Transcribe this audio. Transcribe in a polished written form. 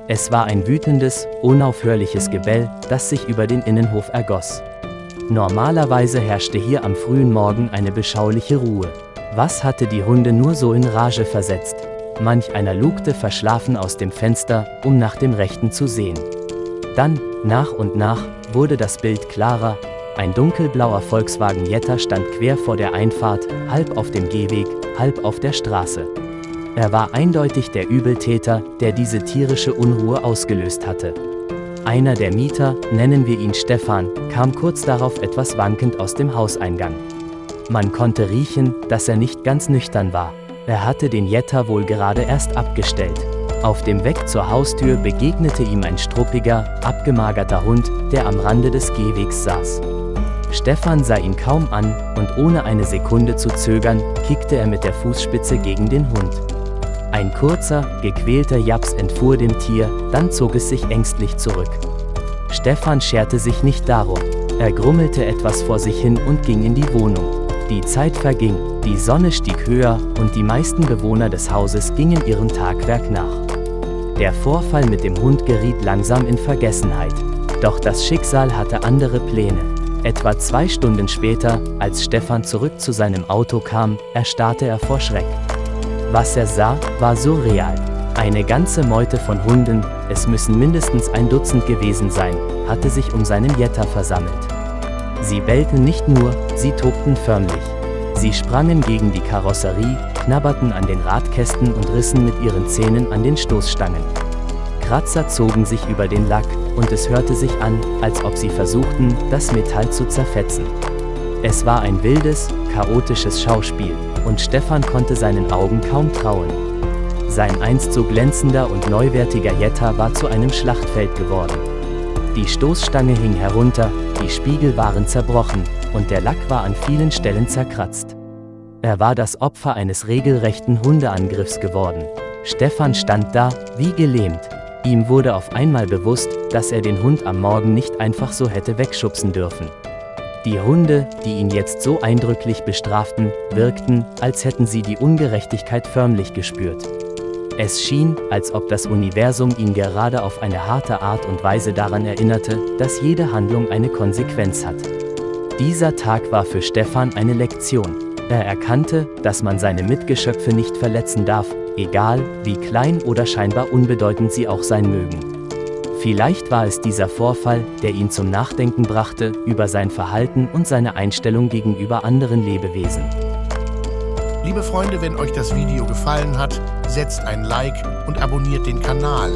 Es war ein wütendes, unaufhörliches Gebell, das sich über den Innenhof ergoss. Normalerweise herrschte hier am frühen Morgen eine beschauliche Ruhe. Was hatte die Hunde nur so in Rage versetzt? Manch einer lugte verschlafen aus dem Fenster, um nach dem Rechten zu sehen. Dann, nach und nach, wurde das Bild klarer. Ein dunkelblauer Volkswagen Jetta stand quer vor der Einfahrt, halb auf dem Gehweg, halb auf der Straße. Er war eindeutig der Übeltäter, der diese tierische Unruhe ausgelöst hatte. Einer der Mieter, nennen wir ihn Stefan, kam kurz darauf etwas wankend aus dem Hauseingang. Man konnte riechen, dass er nicht ganz nüchtern war. Er hatte den Jetta wohl gerade erst abgestellt. Auf dem Weg zur Haustür begegnete ihm ein struppiger, abgemagerter Hund, der am Rande des Gehwegs saß. Stefan sah ihn kaum an, und ohne eine Sekunde zu zögern, kickte er mit der Fußspitze gegen den Hund. Ein kurzer, gequälter Japs entfuhr dem Tier, dann zog es sich ängstlich zurück. Stefan scherte sich nicht darum. Er grummelte etwas vor sich hin und ging in die Wohnung. Die Zeit verging, die Sonne stieg höher und die meisten Bewohner des Hauses gingen ihrem Tagwerk nach. Der Vorfall mit dem Hund geriet langsam in Vergessenheit. Doch das Schicksal hatte andere Pläne. Etwa 2 Stunden später, als Stefan zurück zu seinem Auto kam, erstarrte er vor Schreck. Was er sah, war surreal. Eine ganze Meute von Hunden, es müssen mindestens ein Dutzend gewesen sein, hatte sich um seinen Jetta versammelt. Sie bellten nicht nur, sie tobten förmlich. Sie sprangen gegen die Karosserie, knabberten an den Radkästen und rissen mit ihren Zähnen an den Stoßstangen. Kratzer zogen sich über den Lack, und es hörte sich an, als ob sie versuchten, das Metall zu zerfetzen. Es war ein wildes, chaotisches Schauspiel, und Stefan konnte seinen Augen kaum trauen. Sein einst so glänzender und neuwertiger Jetta war zu einem Schlachtfeld geworden. Die Stoßstange hing herunter, die Spiegel waren zerbrochen, und der Lack war an vielen Stellen zerkratzt. Er war das Opfer eines regelrechten Hundeangriffs geworden. Stefan stand da, wie gelähmt. Ihm wurde auf einmal bewusst, dass er den Hund am Morgen nicht einfach so hätte wegschubsen dürfen. Die Hunde, die ihn jetzt so eindrücklich bestraften, wirkten, als hätten sie die Ungerechtigkeit förmlich gespürt. Es schien, als ob das Universum ihn gerade auf eine harte Art und Weise daran erinnerte, dass jede Handlung eine Konsequenz hat. Dieser Tag war für Stefan eine Lektion. Er erkannte, dass man seine Mitgeschöpfe nicht verletzen darf, egal, wie klein oder scheinbar unbedeutend sie auch sein mögen. Vielleicht war es dieser Vorfall, der ihn zum Nachdenken brachte über sein Verhalten und seine Einstellung gegenüber anderen Lebewesen. Liebe Freunde, wenn euch das Video gefallen hat, setzt ein Like und abonniert den Kanal.